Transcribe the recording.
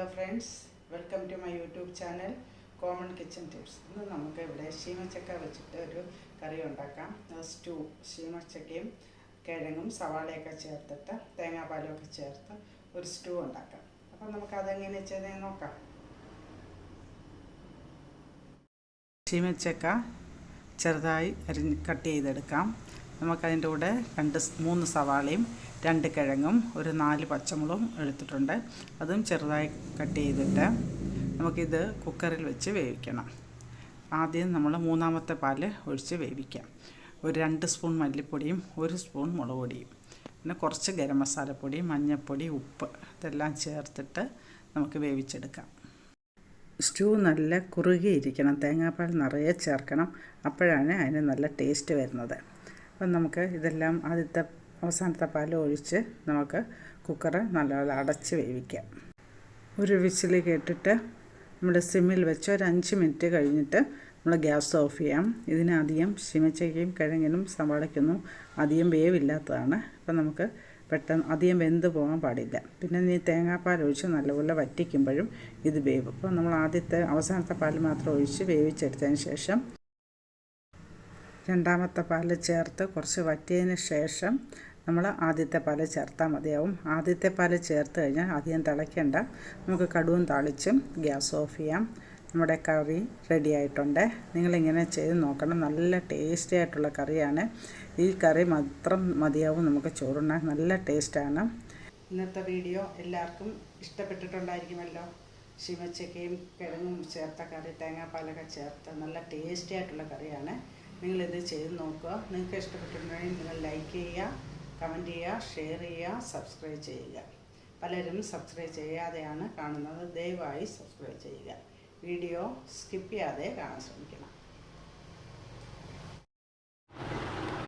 Hello friends, welcome to my YouTube channel Common Kitchen Tips. ഇന്ന് നമുക്ക് ഇവിടെ ശീമച്ചക്ക വെച്ചിട്ട് ഒരു കറി ഉണ്ടാക്കാം. സ്റ്റൂ ശീമച്ചക്കയും കിഴങ്ങും സവാളയൊക്കെ ചേർത്തിട്ട് തേങ്ങാപ്പാലൊക്കെ ചേർത്ത് ഒരു സ്റ്റൂ ഉണ്ടാക്കാം. അപ്പോൾ നമുക്ക് അതെങ്ങനെ ചെയ്തെന്ന് നോക്കാം. ശീമച്ചക്ക ചെറുതായി കട്ട് ചെയ്തെടുക്കാം. നമുക്കതിൻ്റെ കൂടെ 3 സവാളയും 2 കിഴങ്ങും ഒരു 4 പച്ചമുളകും എടുത്തിട്ടുണ്ട്. അതും ചെറുതായി കട്ട് ചെയ്തിട്ട് നമുക്കിത് കുക്കറിൽ വെച്ച് വേവിക്കണം. ആദ്യം നമ്മൾ മൂന്നാമത്തെ പാൽ ഒഴിച്ച് വേവിക്കാം. ഒരു 2 സ്പൂൺ മല്ലിപ്പൊടിയും 1 സ്പൂൺ മുളക് പൊടിയും പിന്നെ കുറച്ച് ഗരം മസാലപ്പൊടി, മഞ്ഞൾപ്പൊടി, ഉപ്പ് ഇതെല്ലാം ചേർത്തിട്ട് നമുക്ക് വേവിച്ചെടുക്കാം. സ്റ്റൂ നല്ല കുറുകിയിരിക്കണം, തേങ്ങാപ്പാൽ നിറയെ ചേർക്കണം, അപ്പോഴാണ് അതിന് നല്ല ടേസ്റ്റ് വരുന്നത്. അപ്പം നമുക്ക് ഇതെല്ലാം അവസാനത്തെ പാൽ ഒഴിച്ച് നമുക്ക് കുക്കറ് നല്ലപോലെ അടച്ച് വേവിക്കാം. ഒരു വിസിൽ കേട്ടിട്ട് നമ്മുടെ സിമ്മിൽ വെച്ച് ഒരു 5 മിനിറ്റ് കഴിഞ്ഞിട്ട് നമ്മൾ ഗ്യാസ് ഓഫ് ചെയ്യാം. ഇതിനധികം ശീമച്ചക്കയും കിഴങ്ങിനും സവാളയ്ക്കൊന്നും അധികം വേവില്ലാത്തതാണ്. അപ്പം നമുക്ക് പെട്ടെന്ന് അധികം വെന്ത് പോകാൻ പാടില്ല. പിന്നെ ഈ തേങ്ങാപ്പാൽ ഒഴിച്ച് നല്ലപോലെ വറ്റിക്കുമ്പോഴും ഇത് വേവും. അപ്പോൾ നമ്മൾ അവസാനത്തെ പാൽ മാത്രം ഒഴിച്ച് വേവിച്ചെടുത്തതിന് ശേഷം രണ്ടാമത്തെ പാൽ ചേർത്ത് കുറച്ച് വറ്റിയതിന് ശേഷം നമ്മൾ ആദ്യത്തെ പാൽ ചേർത്താൽ മതിയാവും. ആദ്യത്തെ പാൽ ചേർത്ത് കഴിഞ്ഞാൽ അധികം തിളയ്ക്കേണ്ട, നമുക്ക് കടുവും താളിച്ചും ഗ്യാസ് ഓഫ് ചെയ്യാം. നമ്മുടെ കറി റെഡി ആയിട്ടുണ്ട്. നിങ്ങളിങ്ങനെ ചെയ്ത് നോക്കണം, നല്ല ടേസ്റ്റി ആയിട്ടുള്ള കറിയാണ്. ഈ കറി മാത്രം മതിയാവും നമുക്ക് ചോറുണ്ണാൻ, നല്ല ടേസ്റ്റാണ്. ഇന്നത്തെ വീഡിയോ എല്ലാവർക്കും ഇഷ്ടപ്പെട്ടിട്ടുണ്ടായിരിക്കുമല്ലോ. ശീമച്ചക്കയും കിഴങ്ങും ചേർത്ത കറി, തേങ്ങാപ്പാലൊക്കെ ചേർത്ത് നല്ല ടേസ്റ്റി ആയിട്ടുള്ള കറിയാണ്. നിങ്ങളിത് ചെയ്ത് നോക്കുക. നിങ്ങൾക്ക് ഇഷ്ടപ്പെട്ടിട്ടുണ്ടെങ്കിൽ നിങ്ങൾ ലൈക്ക് ചെയ്യുക, കമൻറ്റ് ചെയ്യുക, ഷെയർ ചെയ്യുക, സബ്സ്ക്രൈബ് ചെയ്യുക. പലരും സബ്സ്ക്രൈബ് ചെയ്യാതെയാണ് കാണുന്നത്. ദയവായി സബ്സ്ക്രൈബ് ചെയ്യുക. വീഡിയോ സ്കിപ്പ് ചെയ്യാതെ കാണാൻ ശ്രമിക്കണം.